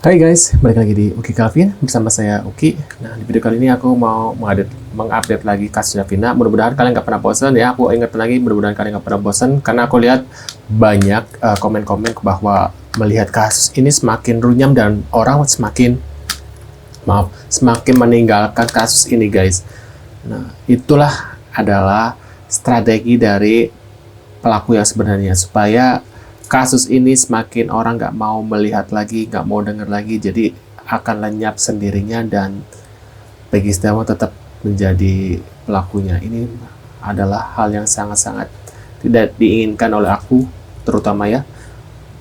Hai guys, balik lagi di Uki Calvin bersama saya Uki. Nah, di video kali ini aku mau mengupdate lagi kasusnya Vina. Mudah-mudahan kalian nggak pernah bosan ya. Aku ingetin lagi, mudah-mudahan kalian nggak pernah bosan karena aku lihat banyak komen-komen bahwa melihat kasus ini semakin runyam dan orang semakin meninggalkan kasus ini guys. Nah, itulah adalah strategi dari pelaku yang sebenarnya supaya kasus ini semakin orang nggak mau melihat lagi, nggak mau dengar lagi, jadi akan lenyap sendirinya dan Peggy Setiawan tetap menjadi pelakunya. Ini adalah hal yang sangat-sangat tidak diinginkan oleh aku, terutama ya.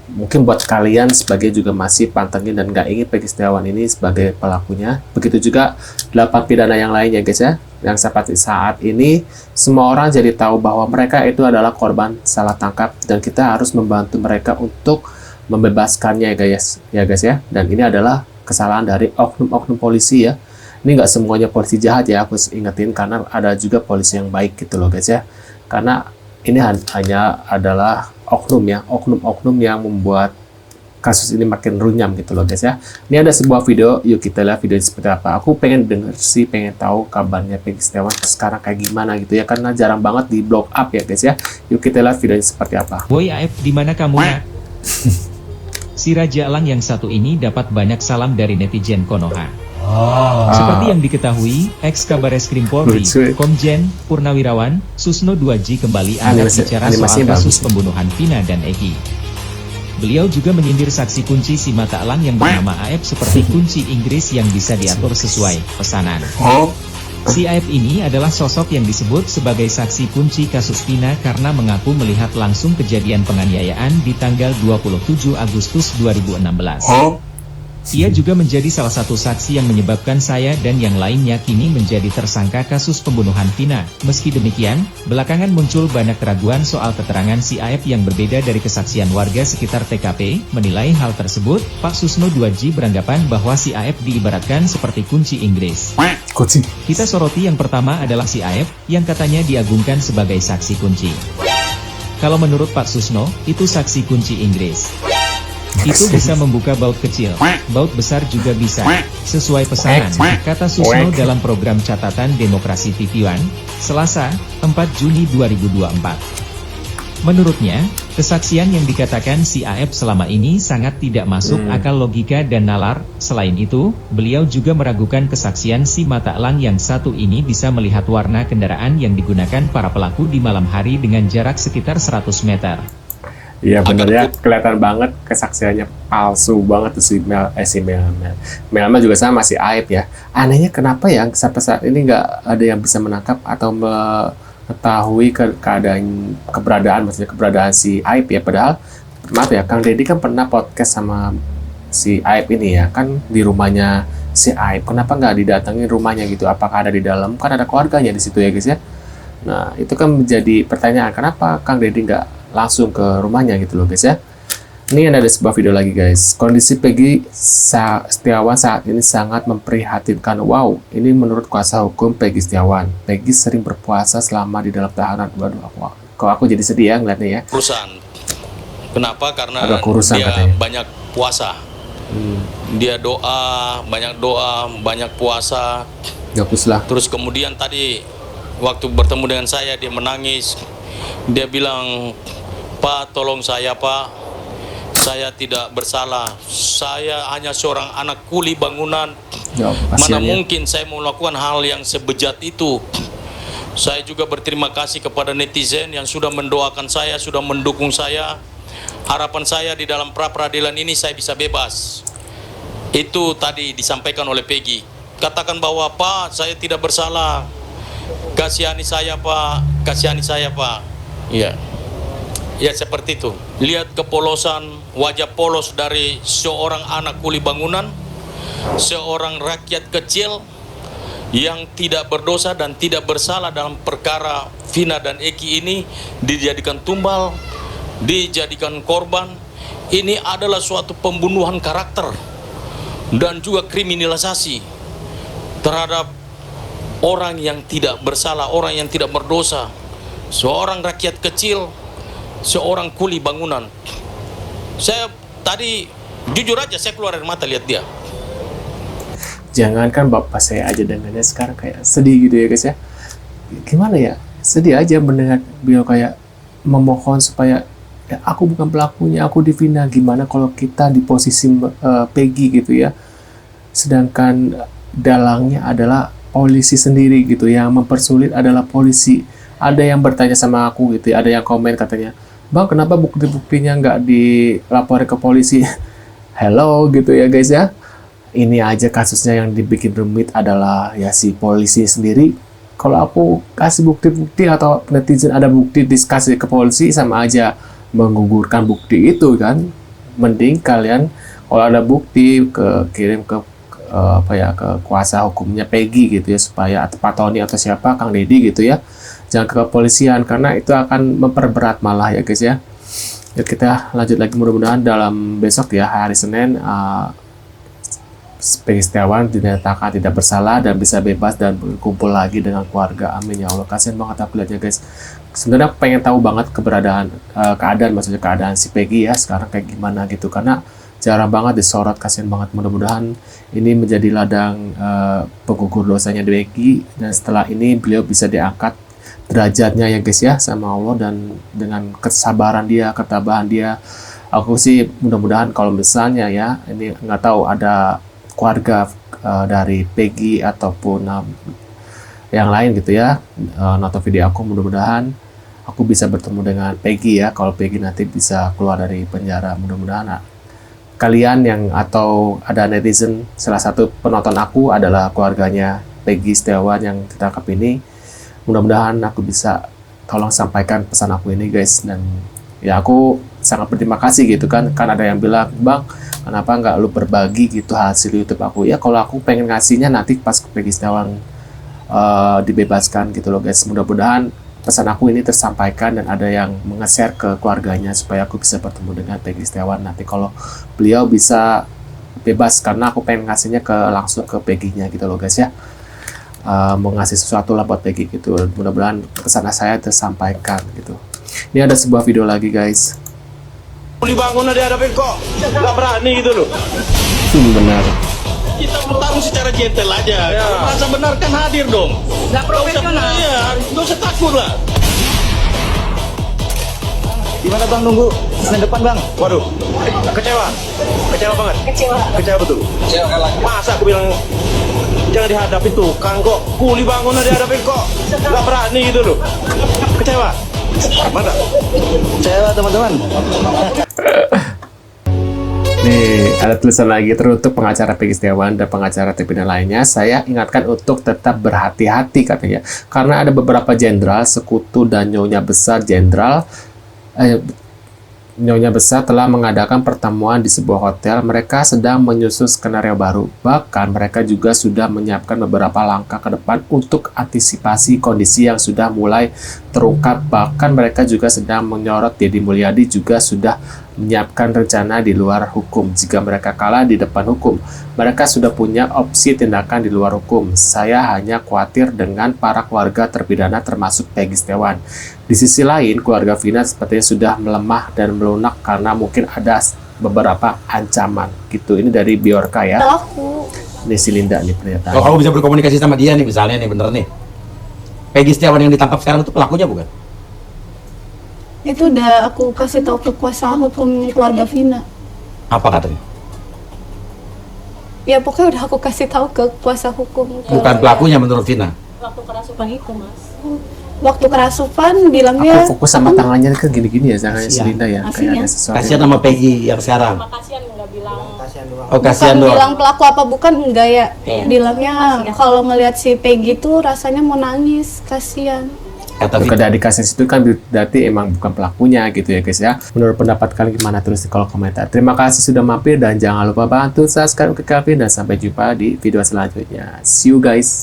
Mungkin buat kalian sebagai juga masih pantengin dan nggak ingin Peggy Setiawan ini sebagai pelakunya. Begitu juga 8 pidana yang lainnya guys ya. Yang seperti saat ini semua orang jadi tahu bahwa mereka itu adalah korban salah tangkap dan kita harus membantu mereka untuk membebaskannya ya guys ya. Dan ini adalah kesalahan dari oknum-oknum polisi ya. Ini nggak semuanya polisi jahat ya, aku ingetin, karena ada juga polisi yang baik gitu loh guys ya. Karena ini hanya adalah oknum ya, oknum-oknum yang membuat kasus ini makin runyam gitu loh guys ya. Ini ada sebuah video, yuk kita lihat video seperti apa. Aku pengen denger sih, pengen tahu kabarnya Peggy Setiawan sekarang kayak gimana gitu ya, karena jarang banget di blow up ya guys ya. Yuk kita lihat videonya seperti apa. Woi AF, di mana kamu nak? Si Raja Elang yang satu ini dapat banyak salam dari netizen Konoha. Seperti yang diketahui, ex Kabareskrim Polri, Komjen Purnawirawan Susno 2J kembali angkat bicara soal kasus pembunuhan Vina dan Egi. Beliau juga menyindir saksi kunci si mata elang yang bernama AF seperti kunci Inggris yang bisa diatur sesuai pesanan. Si AF ini adalah sosok yang disebut sebagai saksi kunci kasus Vina karena mengaku melihat langsung kejadian penganiayaan di tanggal 27 Agustus 2016. Ia juga menjadi salah satu saksi yang menyebabkan saya dan yang lainnya kini menjadi tersangka kasus pembunuhan Vina. Meski demikian, belakangan muncul banyak keraguan soal keterangan si AF yang berbeda dari kesaksian warga sekitar TKP. Menilai hal tersebut, Pak Susno 2J beranggapan bahwa si AF diibaratkan seperti kunci Inggris. Kita soroti yang pertama adalah si AF, yang katanya diagungkan sebagai saksi kunci. Kalau menurut Pak Susno, itu saksi kunci Inggris. Itu bisa membuka baut kecil, baut besar juga bisa. Sesuai pesanan, kata Susno dalam program catatan Demokrasi TV One, Selasa, 4 Juni 2024. Menurutnya, kesaksian yang dikatakan si AF selama ini sangat tidak masuk akal logika dan nalar. Selain itu, beliau juga meragukan kesaksian si mata elang yang satu ini bisa melihat warna kendaraan yang digunakan para pelaku di malam hari dengan jarak sekitar 100 meter. Iya bener ya, kelihatan banget kesaksiannya palsu banget tuh si Melma juga sama si Aib ya. Anehnya kenapa ya sampai saat ini nggak ada yang bisa menangkap atau mengetahui keberadaan si Aib ya. Padahal maaf ya, Kang Deddy kan pernah podcast sama si Aib ini ya, kan di rumahnya si Aib. Kenapa nggak didatengin rumahnya gitu? Apakah ada di dalam? Kan ada keluarganya di situ ya guys ya. Nah itu kan menjadi pertanyaan, kenapa Kang Deddy nggak langsung ke rumahnya gitu loh guys ya. Ini ada sebuah video lagi guys. Kondisi Peggy Setiawan saat ini sangat memprihatinkan. Wow, ini menurut kuasa hukum Peggy Setiawan. Peggy sering berpuasa selama di dalam tahanan. Waduh, aku jadi sedih ya ngeliatnya ya. Kurusan. Kenapa? Karena dia katanya banyak puasa. Dia banyak doa, banyak puasa. Gapuslah. Terus kemudian tadi waktu bertemu dengan saya dia menangis. Dia bilang, "Pak, tolong saya, Pak. Saya tidak bersalah. Saya hanya seorang anak kuli bangunan. Mana mungkin saya mau melakukan hal yang sebejat itu." Saya juga berterima kasih kepada netizen yang sudah mendoakan saya, sudah mendukung saya. Harapan saya di dalam pra-peradilan ini saya bisa bebas. Itu tadi disampaikan oleh Peggy. Katakan bahwa, "Pak, saya tidak bersalah. Kasihani saya, Pak. Kasihani saya, Pak." Iya. Ya seperti itu. Lihat kepolosan, wajah polos dari seorang anak kuli bangunan, seorang rakyat kecil yang tidak berdosa dan tidak bersalah dalam perkara Vina dan Eki ini, dijadikan tumbal, dijadikan korban. Ini adalah suatu pembunuhan karakter dan juga kriminalisasi terhadap orang yang tidak bersalah, orang yang tidak berdosa. Seorang rakyat kecil, seorang kuli bangunan. Saya tadi Jujur aja saya keluar air mata lihat dia. Jangankan bapak saya aja dengannya sekarang kayak sedih gitu ya guys ya. Gimana ya, sedih aja mendengar beliau kayak memohon supaya ya, aku bukan pelakunya, aku divina. Gimana kalau kita di posisi Peggy gitu ya, sedangkan dalangnya adalah polisi sendiri gitu, yang mempersulit adalah polisi. Ada yang bertanya sama aku gitu ya, ada yang komen katanya, bang kenapa bukti-buktinya nggak dilaporin ke polisi? Hello gitu ya guys ya. Ini aja kasusnya yang dibikin rumit adalah ya si polisi sendiri. Kalau aku kasih bukti-bukti atau netizen ada bukti dikasih ke polisi, sama aja menggugurkan bukti itu kan. Mending kalian kalau ada bukti kirim ke ke kuasa hukumnya Peggy gitu ya, supaya Pak Tony atau siapa, Kang Deddy gitu ya, jangan ke kepolisian karena itu akan memperberat malah ya guys ya. Yuk kita lanjut lagi, mudah-mudahan dalam besok ya hari Senin Peggy Setiawan dinyatakan tidak bersalah dan bisa bebas dan berkumpul lagi dengan keluarga. Amin ya Allah. Kasian banget aku lihatnya guys. Sebenarnya aku pengen tahu banget maksudnya keadaan si Peggy ya sekarang kayak gimana gitu, karena jarang banget disorot. Kasian banget. Mudah-mudahan ini menjadi ladang penggugur dosanya Peggy, dan setelah ini beliau bisa diangkat derajatnya ya guys ya sama Allah, dan dengan kesabaran dia, ketabahan dia. Aku sih mudah-mudahan kalau misalnya ya, ini nggak tahu ada keluarga dari Peggy ataupun yang lain gitu ya, nonton video aku, mudah-mudahan aku bisa bertemu dengan Peggy ya. Kalau Peggy nanti bisa keluar dari penjara, mudah-mudahan kalian yang atau ada netizen, salah satu penonton aku adalah keluarganya Peggy Setiawan yang ditangkap ini, mudah-mudahan aku bisa tolong sampaikan pesan aku ini guys. Dan ya aku sangat berterima kasih gitu kan ada yang bilang, bang kenapa nggak lu berbagi gitu hasil YouTube aku. Ya kalau aku pengen ngasihnya nanti pas Peggy Setiawan dibebaskan gitu loh guys. Mudah-mudahan pesan aku ini tersampaikan dan ada yang nge-share ke keluarganya supaya aku bisa bertemu dengan Peggy Setiawan nanti kalau beliau bisa bebas, karena aku pengen ngasihnya langsung ke Peggy-nya gitu loh guys ya. Mau ngasih sesuatu lah buat Peggy gitu. Mudah-mudahan pesan saya tersampaikan gitu. Ini ada sebuah video lagi guys. Dibangun ada hadapin kok nggak berani gitu loh. Benar. Kita bertarung secara gentle aja. Ya. Kalau merasa benar kan hadir dong. Nggak profesional. Iya, nggak usah takut lah. Gimana bang, nunggu Senin depan bang? Waduh, kecewa banget. Kecewa betul. Masa aku bilang jangan dihadapi tukang kok, kuli bangun ada dihadapin kok nggak berani gitu loh. Kecewa. Mantap. Kecewa teman-teman. Nih, ada tulisan lagi, teruntuk pengacara Peggy Setiawan dan pengacara terpidana lainnya, saya ingatkan untuk tetap berhati-hati katanya. Karena ada beberapa jenderal, sekutu dan nyonya besar Nyonya Besar telah mengadakan pertemuan di sebuah hotel. Mereka sedang menyusun skenario baru. Bahkan mereka juga sudah menyiapkan beberapa langkah ke depan untuk antisipasi kondisi yang sudah mulai terungkap. Bahkan mereka juga sedang menyorot Deddy Mulyadi juga sudah menyiapkan rencana di luar hukum. Jika mereka kalah di depan hukum, mereka sudah punya opsi tindakan di luar hukum. Saya hanya khawatir dengan para keluarga terpidana termasuk Peggy Setiawan. Di sisi lain, keluarga Vina sepertinya sudah melemah dan melunak karena mungkin ada beberapa ancaman gitu. Ini dari Biorka ya. Ini si Linda nih pernyataan. Kalau kamu bisa berkomunikasi sama dia nih, misalnya nih, bener nih, Peggy Setiawan yang ditangkap sekarang itu pelakunya bukan? Itu udah aku kasih tahu ke kuasa hukum keluarga Vina. Apa katanya? Ya pokoknya udah aku kasih tahu ke kuasa hukum. Bukan pelakunya menurut Vina. Waktu kerasukan itu, Mas. Waktu kerasukan bilangnya Aku fokus sama tangannya kan gini-gini ya, tangannya si Linda ya. Kayak ada sesuatu. Kasihan sama Peggy yang sekarang. Kasihan nggak bilang. Oh, kasihan bukan doang. bilang pelaku apa bukan, enggak ya. Bilangnya kalau ngelihat si Peggy tuh rasanya mau nangis, kasihan. Kata Vina. Ketika dikasih situ kan berarti emang bukan pelakunya gitu ya guys ya. Menurut pendapat kalian gimana, tulis di kolom komentar. Terima kasih sudah mampir dan jangan lupa bantu subscribe ke Kevin dan sampai jumpa di video selanjutnya. See you guys.